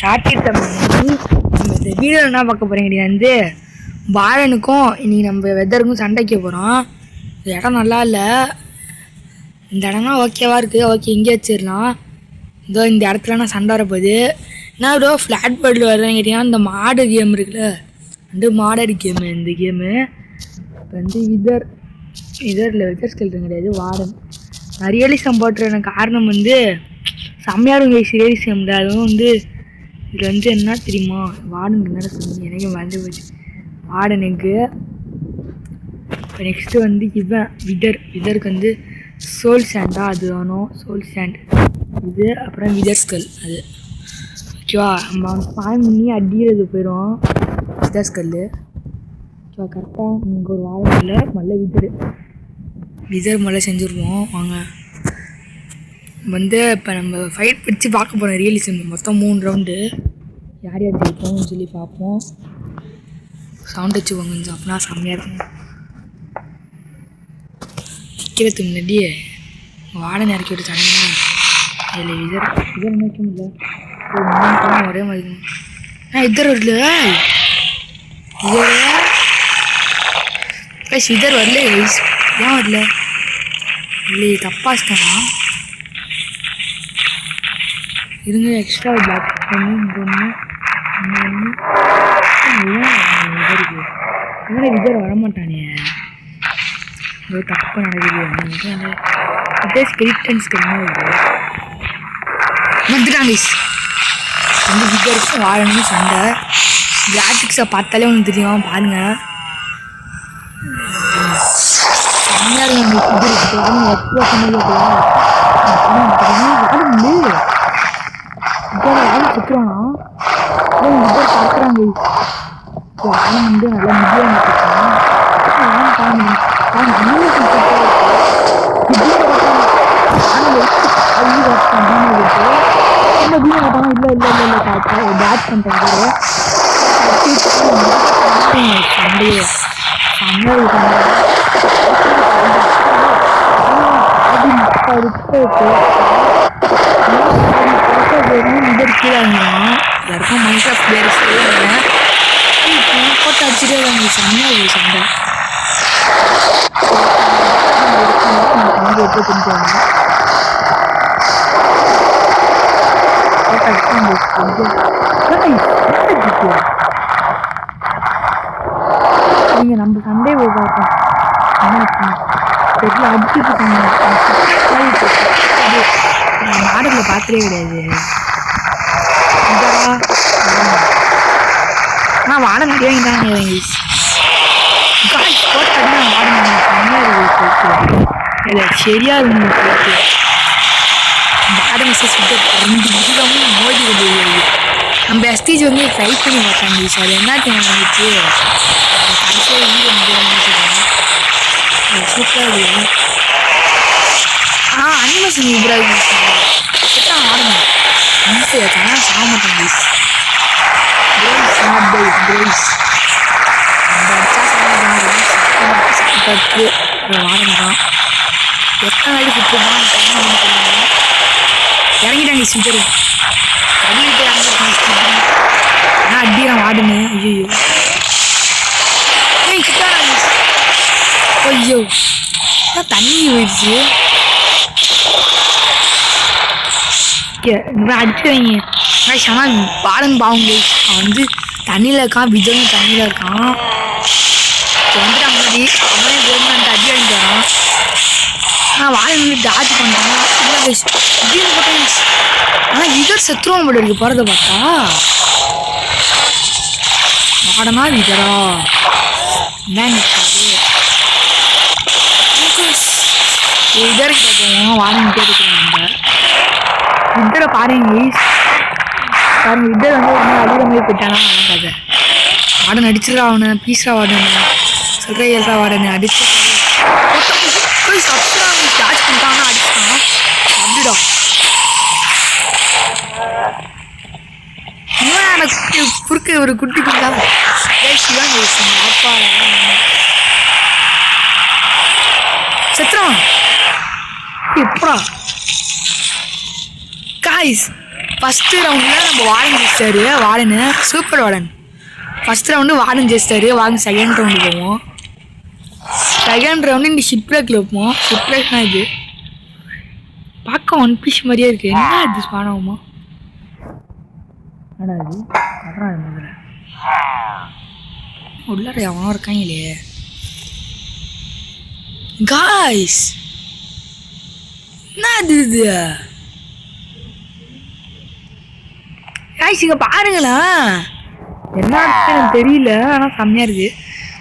Shortcut நம்ம இந்த video என்ன பார்க்க போகிறீங்க வந்து பாலனுக்கும் இன்றைக்கி நம்ம வெதருக்கும் சண்டைக்க போகிறோம். இந்த இடம் நல்லா இல்லை. இந்த இடம்னா ஓகேவா இருக்குது. ஓகே இங்கே வச்சிடலாம். இதோ இந்த இடத்துல நான் சண்டை வரப்போகுது. என்ன இதோ ஃப்ளாட் பேர்டில் வருவேன் கேட்டிங்கன்னா இந்த மாடு கேம் இருக்குல்ல, வந்து மாடர் கேமு. இந்த கேமு இப்போ வந்து இதரில் வெதர் ஸ்கெல்டன் கிடையாது, வார்டன். நான் ரியலிசம் போட்டுற காரணம் வந்து செம்மையாக இருக்கும் ரியலிசம். அதுவும் வந்து இதில் வந்து என்ன தெரியுமா, வார்டனுக்கு என்ன சொன்னீங்க எனக்கு மறந்து போச்சு. வார்டனுக்கு இப்போ நெக்ஸ்ட்டு வந்து இவன் விதருக்கு வந்து சோல் சாண்டா அது வேணும். சோல் சாண்ட் இது, அப்புறம் விதர் ஸ்கல் அது ஓகேவா. நம்ம பாய் பண்ணி அடிக்கிறது போயிடும் விதர் ஸ்கல்லு ஓகேவா. கரெக்டாக இங்கே ஒரு வாழை முதல்ல விதர் முதல்ல செஞ்சுருவோம். வாங்க வந்து இப்போ நம்ம ஃபைட் பிடிச்சி பார்க்க போகிறோம். ரியலிசம் மொத்தம் 3 ரவுண்டு. யார் யார் ஜெயிப்போம்னு சொல்லி பார்ப்போம். சவுண்ட் வச்சுக்கோங்க கொஞ்சம், அப்படின்னா செம்மையாக இருக்கும். நிற்கிறதுக்கு முன்னாடி வாடனை இறக்கி விட்டுட்டாங்க. அதில் விதர் நினைக்க முடியல. ஒரே மாதிரி இதர் வரல. இதர் வரல. ஏன் வரல? இல்லை தப்பாச்சிட்டானா? இருங்க எக்ஸ்ட்ரா பிளாக் பண்ணி இதருக்கு இவனை விதர் வரமாட்டானே. ஏதோ தப்பு நடக்குது. ஸ்கெலிட்டன்ஸ்க்கு என்ன வந்துட்டாங்க. வந்து விதருக்கும் வாழணும் சண்டை. கிராஃபிக்ஸை பார்த்தாலே ஒன்று தெரியும், பாருங்க. செம்மையாக இருக்கும். இது எப்போ சுற்றுவானா பார்க்குறாங்க. வானம் வந்து நல்லா மிதியாக எல்லாருக்கும் மைண்ட் ஆஃப் பிளேயர்ஸ் போட்டு அடிச்சுட்டே வாங்க. செம்மையாக இருக்குது சண்டை. நீங்கள் நம்ம சண்டே போய் பார்ப்போம். தெரியல அடிச்சுட்டு மாடலில் பார்த்ததே கிடையாது. ஆனால் வாட நிறையாங்க சரியா இருக்கும். வாட மெசேஜ் ரெண்டு விதமும் மோதி வந்து நம்ம எஸ்டேஜ் வந்து ட்ரை பண்ணி பார்த்தாங்க. அது என்ன வந்துச்சு கடைசியாக சூப்பராக இருக்குது. அனிமேஷன் இவ்வளோ ஆடணும் ஆனால் சாக மாட்டாங்க. வாடணும் எத்தனை நாள் சுற்றுதான் இறங்கிட்டாங்க. ஸ்விட்டரு கடிக்கிட்டு ஆனால் அடிக்கிறான் வாடுன்னு. ஐயோ ஐயோ தண்ணி போயிடுச்சு. அடிச்சுவைங்க. ஆனால் வாடன் பாவங்க. அவன் வந்து தண்ணியில் இருக்கான், விஜயும் தண்ணியில் இருக்கான். இப்போ வந்துட்டு முன்னாடி அவனே கவர்மெண்ட் அடி வாங்கிட்டு வரான். ஆனால் வாடன் வந்து டாஜ் பண்ணுறான். திடீர்னு போட்டேன். ஆனால் விஜர் செத்துருவான் போல இருக்கு போகிறத பார்த்தா. வாடனா விஜரா என்ன நிற்காது. விஜருக்கு போவோம். வாடன் கேட்டுக்கிறோம். நம்ம விஜரை பாருங்க. விஜய் வந்து ஒரு நாள் அடிக்கிற மாதிரி போயிட்டானா கதை. வாடன் அடிச்சிடா அவனை. பீஸ்ரா வாடனு சொல்கிற ஏழ்ரா வாடனு அடிச்சு சார்ஜ் பண்ணிட்டான்னா அடிச்சுட்டான். அப்படிடா இவன் எனக்கு குறுக்க ஒரு குட்டி குட்டா அப்பா செத்துறான். எப்படா காய்ஸ் ஃபஸ்ட்டு ரவுண்டில் நம்ம வார்டன் ஜெயிச்சிட்டாரு. Warden super warden. First round warden ஜெயிச்சிட்டாரு. வாங்க செகண்ட் ரவுண்டு போவோம். செகண்ட் ரவுண்டு இந்த ஷிப்ரேக்கில் வைப்போம். ஷிப்ரேக்னா இது பார்க்க ஒன் பீஸ் மாதிரியே இருக்குது. என்ன இது ஸ்பான் ஆகுமா? என்னடா இது கட்டுறான் முதல்ல உள்ளார எவனோ இருக்காங்க இல்லையே காய்ஸ். என்ன இது காய்ஸ் இங்கே பாருங்களா. என்ன எனக்கு தெரியல, ஆனால் செம்மையாக இருக்குது.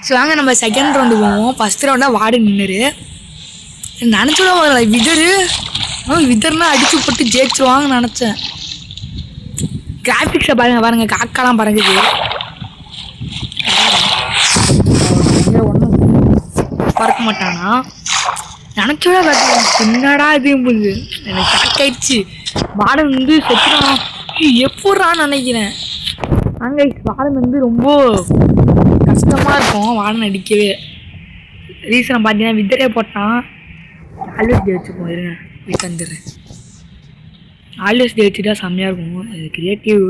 ஸோ வாங்க நம்ம செகண்ட் ரவுண்டு போவோம். ஃபஸ்ட் ரவுண்டாக வார்டு நின்றுரு நினச்சோட வரல விதரு. விதர்னா அடிச்சு போட்டு ஜெயிச்சிருவாங்கன்னு நினச்சேன். கிராஃபிக்ஸை பாருங்க காக்காலாம் பறங்குது. ஒன்றும் பறக்க மாட்டானா நினச்சோட பார்த்தேன். என்னடா இது எனக்கு ஷாக்காயிடுச்சு. வார்டன் வந்து செத்துறான் எப்படான்னு நினைக்கிறேன். அங்கே வார்டன் வந்து ரொம்ப கஷ்டமாக இருக்கும் வார்டன் அடிக்கவே. ரீசனை பார்த்தீங்கன்னா விதரே போட்டான். ஆல்வேஸ் டே வச்சுப்போம். இருங்க வீட்டு வந்துடுறேன். ஆல்வேஸ் டே வச்சுட்டா செம்மையாக இருக்கும். அது கிரியேட்டிவ்.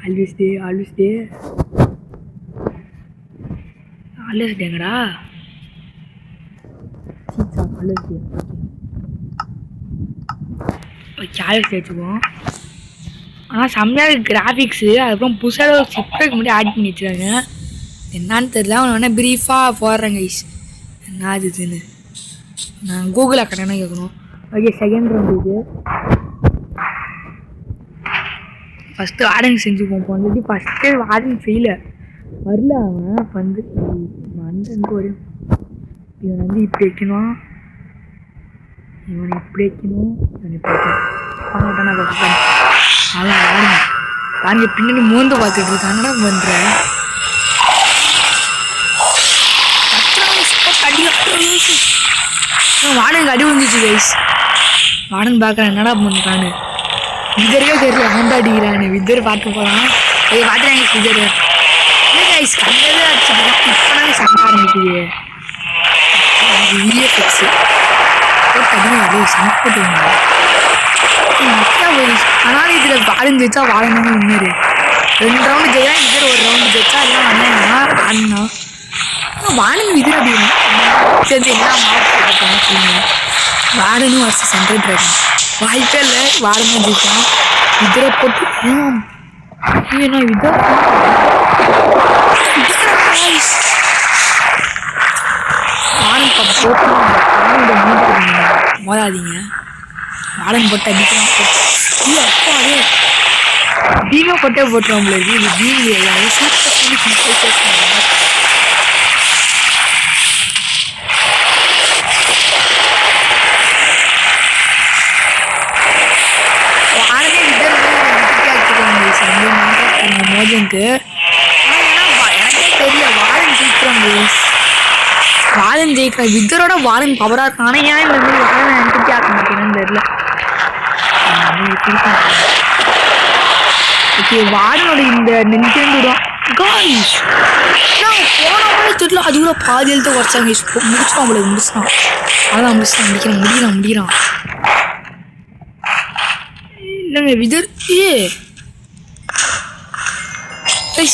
ஆல்வேஸ் டே ஆல்வேஸ் டேங்கடா. Always day okay always day வச்சுப்போம். ஆனால் செம்மையாக கிராஃபிக்ஸு. அதுக்கப்புறம் புதுசாக ஒரு சிப்ரேக் மட்டும் ஆட் பண்ணி வச்சுருக்காங்க. என்னான்னு தெரியல. அவனை வேணால் ப்ரீஃபாக போடுறேங்க கைஸ் என்ன ஆகுதுன்னு. நான் கூகுள் அக்கௌண்ட் கேட்கணும். ஓகே செகண்ட் ரவுண்டு இது. ஃபஸ்ட்டு வார்டன் செஞ்சுப்போம். இப்போ வந்துட்டு ஃபஸ்ட்டு வார்டன் செய்யல வரல. அவன் அப்போ வந்து ஒரு இவன் வந்து இப்படி வைக்கணும், இவனை இப்படி வைக்கணும், இவனை இப்படி வைக்கணும். நான் பார்ப்பேன். அதான் வாடுங்க வாங்க பின்னாடி மோந்து பார்த்துட்டு இருக்கான். என்னடா பண்ணுறேன் வாடனுக்கு அடி விழுந்துச்சு கைஸ். வாடன் பார்க்குறேன் என்னடா பண்ணுறான்னு. விதருக்கே தெரியல அவன் அடிக்கிறான்னு. விதர் பார்த்து போகிறான். அதை பார்த்துறாங்க விதர். இல்லை கைஸ் கண்டதே அடிச்சுட்டு இப்போ நாங்கள் சண்டை ஆரம்பிக்குது. விஎஃப்எக்ஸு போட்டு அடிங்க சண்டை போட்டுருங்க. ஆனாலும் இதில் வாடன் ஜெயிச்சா வாடன் தானே முன்னேறு. 2 ரவுண்டு ஜெயிச்சா விதர் 1 ரவுண்டு ஜெயிச்சா எல்லாம் அண்ணா வாடன் விதர் அடிக்கணும். சரி என்ன மாவட்டம் வாடனும் வருஷம் சென்ட்ரல் ட்ராகன் வாய்ப்பே இல்லை. வாடனும் ஜெயிக்கலாம். விதரை போட்டு ஏன்னா விதர் வாடன் போட்டு மோதாதீங்க. வாடன் போட்டு அடிக்கலாம். அப்பா அதே பீமா போட்டே போட்டுருவோம். உங்களுக்கு இது பீம் எல்லாரும் சூப்பர் மோஜனுக்கு. எனக்கே தெரியல வாடன் ஜெயிக்கிறாங்க. வாடன் ஜெயிக்கிற விதரோட வாடன் பவராக இருக்கும். ஆனால் ஏன் இந்த மாதிரி வாடன் எனக்கு ஆக்க மாட்டேன்னு தெரியல. ஓகே வாடனோட இந்த நெஞ்சிருந்து விடும் காய்ஸ். போனவங்களே தெரியல அது கூட பாதி எழுத்து குறைச்சாங்க. முடிச்சிடும் அவங்களுக்கு முடிச்சிடான். அதான் முடிச்சிடான் முடிக்கிறான். இல்லைங்க விதர்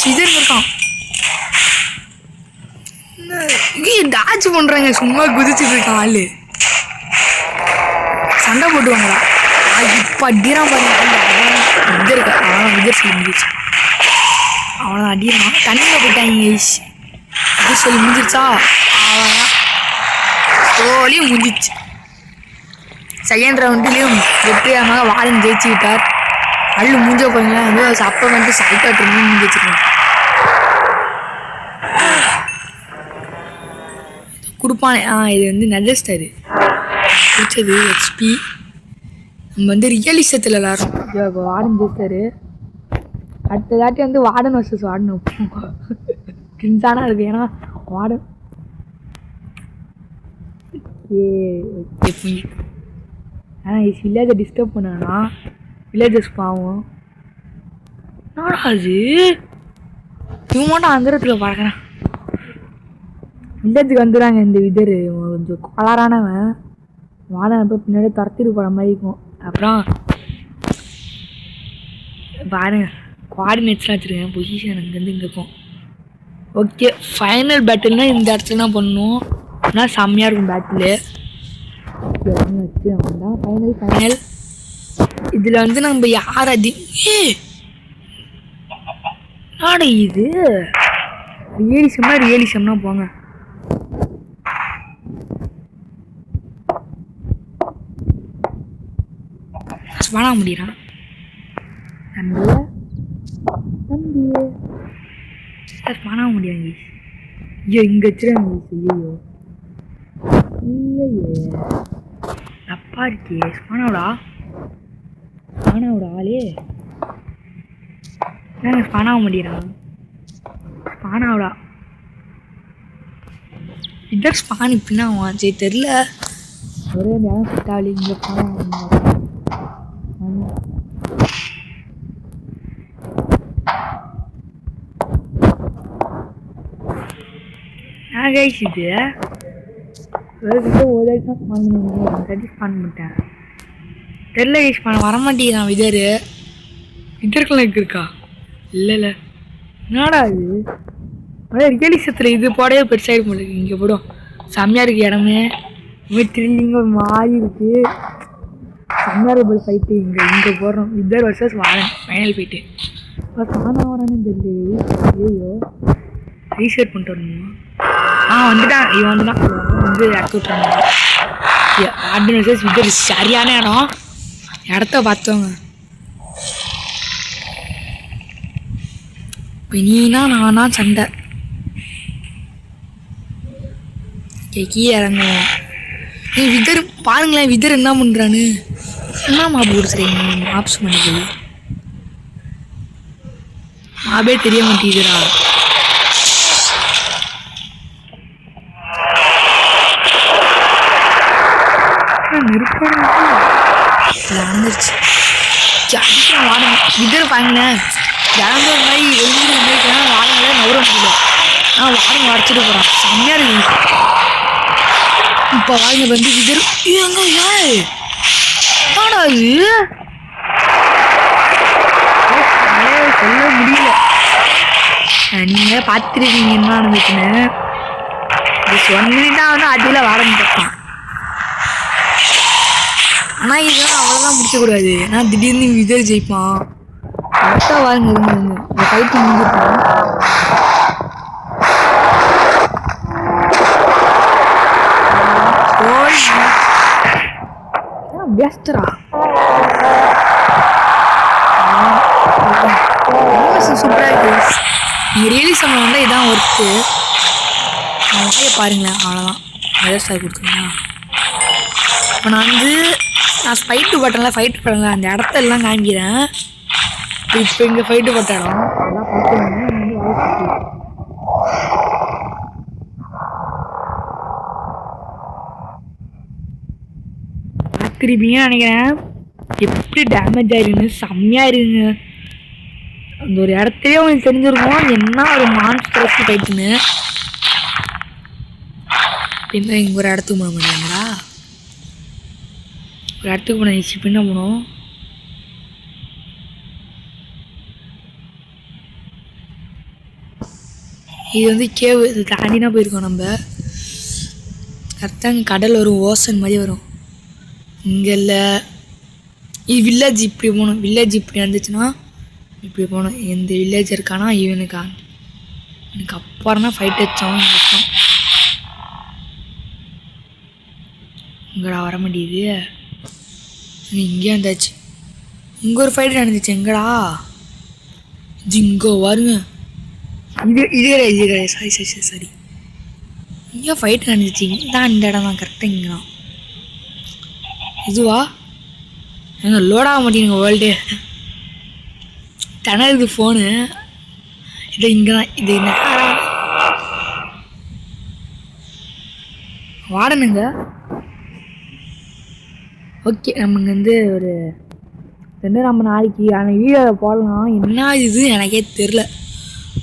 விதர் இருக்கான். டாச் பண்றாங்க. சும்மா குதிச்சுட்டு இருக்கான் ஆளு. சண்டை போட்டுவாங்களா இப்போ அடிறான் பாருங்க. விதர் இருக்கா அவன் விதர் சொல்லி முடிச்சு அவனை அடிறான். தண்ணியில் போட்டாங்க விதர் சொல்லி முடிஞ்சிருச்சா. அவன் சோழியும் முடிஞ்சிச்சு. செகண்ட் ரவுண்டுலேயும் வெற்றிகரமாக வாடன் ஜெயிச்சு விட்டார். அள்ளு மூஞ்ச போறீங்களா வந்து அப்போ வந்து சைக்காட்டு மூஞ்சி வச்சுருக்கோம். கொடுப்பானே இது வந்து நெதஸ்டரு பிடிச்சது ஹெச்பி. நம்ம வந்து ரியலிசத்தில் விளாட்றோம். வாடன் ஜெயிச்சாரு. அடுத்த தாட்டி வந்து வாடன் வர்சஸ் வாடன் வைப்போம். கின்ஸானா இருக்குது. ஏன்னா வாடன் ஆனால் வில்லேஜை டிஸ்டர்ப் பண்ணானா வில்லேஜஸ் பாவம். என்னடா அது இவன் மட்டும் அந்த இடத்துல பார்க்குறேன். வில்லேஜுக்கு வந்துடுறாங்க இந்த விதர். கொஞ்சம் கோளாறானவன். வாடனை போய் பின்னாடி துரத்திட்டு போகிற மாதிரி இருக்கும். அப்புறம் பாருங்க கோஆர்டினேட்ஸ்லாம் வச்சுருக்கேன். பொசிஷன் அங்கேருந்து இங்கே இருக்கும். ஓகே ஃபைனல் பேட்டில்னால் இந்த இடத்துல தான் பண்ணணும். ஆனால் செம்மையாக இருக்கும் பேட்டிலு. வச்சு தான் ஃபைனல். இதில் வந்து நம்ம யார் நாடு இது ரியலிசம்னா போங்க. ஸ்பானா முடியறான் தம்பியே ஸ்பானா முடியாது. ஐயோ இங்கே வச்சுருங்க. ஐயோ இல்லையே தப்பா இருக்கே. ஸ்பானாவோட ஆளே என்னங்க ஸ்பானாக முடியறான். ஸ்பானாவோடா இதர் ஸ்பான் இப்படின்னா அவன் சரி தெரில. ஒரே நேரம் கிட்டாளி இங்கே கைஸ் இது ஒரு ஸ்பான் பண்ணிட்டேன். தெரில கைஸ் பண்ண வரமாட்டேங்கிறான். இதற்கெல்லாம் இருக்கா இல்லை என்னடா இது ரியலிசத்தில் இது போடவே பெருசாக முடியல. இங்கே போடும் செம்மையாக இருக்குது இடமே. த்ரில்லிங்காக ஒரு மாதிரி இருக்குது. செம்மையாக ஃபைட்டு இங்கே போடுறோம். Wither versus Warren final fight. தானா வரான்னு தெரியல. ஐயோ ரீசெட் பண்ணிட்டு வரணும். வந்துட்டான் இவன் வந்துட்டான். வந்து இறக்கி விட்றாங்க. வார்டன் வர்சஸ் விதர் சரியான இடத்த பார்த்தோங்க. இப்போ நீனா நானா சண்டை கீழே இறங்குவோம். விதர் பாருங்களேன். விதர் என்ன பண்ணுறான்னு என்ன மாப்பு கொடுத்துறீங்க. ஆப்ஸ் பண்ணிக்குது மாபே தெரிய மாட்டேங்குதுடா. நெருப்பாச்சு வாடங்க விதர் பாருங்களேன். இறந்து ஒரு மாதிரி எழுந்து மாதிரி வாடங்களே நவர முடியல. வாடங்க வரைச்சிட்டு போகிறான். செம்மையாக இருக்கு. இப்போ வாங்க வந்து விதர் எங்க சொல்ல முடியல. நீங்கள் பார்த்துருக்கீங்க என்ன நடந்துச்சுன்னு. சொன்னா வந்து அதில் வாடகை கேட்பான். ஆனால் இதெல்லாம் அவ்வளோதான் முடிக்கக்கூடாது. ஏன்னா திடீர்னு விதர் ஜெயிப்பான். கரெக்டாக வாங்க இருங்க இந்த ஃபைட்டு முடிஞ்சிருப்பான். பேஸ்டரா சூப்பராக இருக்கு. நீங்கள் ரியலிசம் வந்தால் இதான் ஒர்க்கு. வாயை பாருங்களேன். அவ்வளோதான் மெதஸ்டார் கொடுத்துருங்களா. இப்போ நான் வந்து ஃபைட்டு பட்டல அந்த இடத்தெல்லாம் காமிக்கிறேன். இப்போ இங்கே ஃபைட்டு பட்ட இடம் அதெல்லாம் பார்த்து பார்த்துருப்பீங்கன்னு நினைக்கிறேன். எப்படி டேமேஜ் ஆயிருக்குன்னு செம்மையாக இருக்குங்க. அந்த ஒரு இடத்துலேயே உங்களுக்கு தெரிஞ்சிருக்கும் என்ன ஒரு மான்ஸ்டர்ஸ் ஃபைட்டுன்னு. பின்ன இங்கே ஒரு இடத்துக்கு போக மாட்டாங்களா. ஒரு இடத்துக்கு போன இப்போ என்ன போனோம். இது வந்து கேவு. இது தாண்டினா போயிருக்கோம் நம்ம. கரெக்டாக இங்கே கடல் வரும். ஓசன் மாதிரி வரும். இங்கே இல்லை இது வில்லேஜ். இப்படி போகணும். வில்லேஜ் இப்படி இருந்துச்சுன்னா இப்படி போகணும். எந்த வில்லேஜ் இருக்கானா இவனுக்கா எனக்கு அப்புறம் தான் ஃபைட் வச்சோம். இங்கடா வர மாட்டேங்குது. இங்கே வந்தாச்சு. இங்கே ஒரு ஃபைட் நடந்துச்சு. எங்கடா இங்கே வருங்க. இது சரி இங்கே ஃபைட் நடந்துச்சு. இதான் இந்த இடம் தான் கரெக்டாக. இங்கே தான் இதுவா எங்க லோடாக மாட்டேங்க. வேர்ல்டு திணறுது ஃபோனு. இது இங்கே தான். இது என்ன வாடனுங்க. ஓகே நம்ம இங்கே வந்து ஒரு நம்ம நாளைக்கு அந்த வீடியோவை போடலாம். என்ன இது எனக்கே தெரில.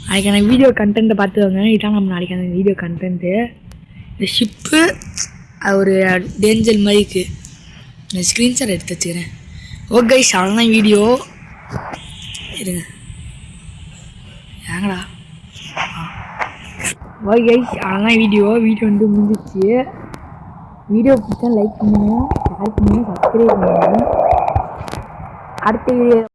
நாளைக்கு அந்த வீடியோ கண்டென்ட்டை பார்த்துக்கோங்க. இதுதான் நம்ம நாளைக்கு அந்த வீடியோ கண்டென்ட்டு. இந்த ஷிப்பு அது ஒரு டேஞ்சர் மாதிரி இருக்குது. நான் ஸ்க்ரீன்ஷாட் எடுத்து வச்சுக்கிறேன். ஓகே கைஸ் அவ்வளோதான் வீடியோ. இருங்க ஏங்கடா ஓகே கைஸ் அவ்வளோதான் வீடியோ வந்து முடிஞ்சிச்சு. வீடியோ பிடிச்சா லைக் பண்ணுங்கள், ஷேர் பண்ணுங்கள், சப்ஸ்கிரைப் பண்ணுங்கள். அடுத்த வீடியோ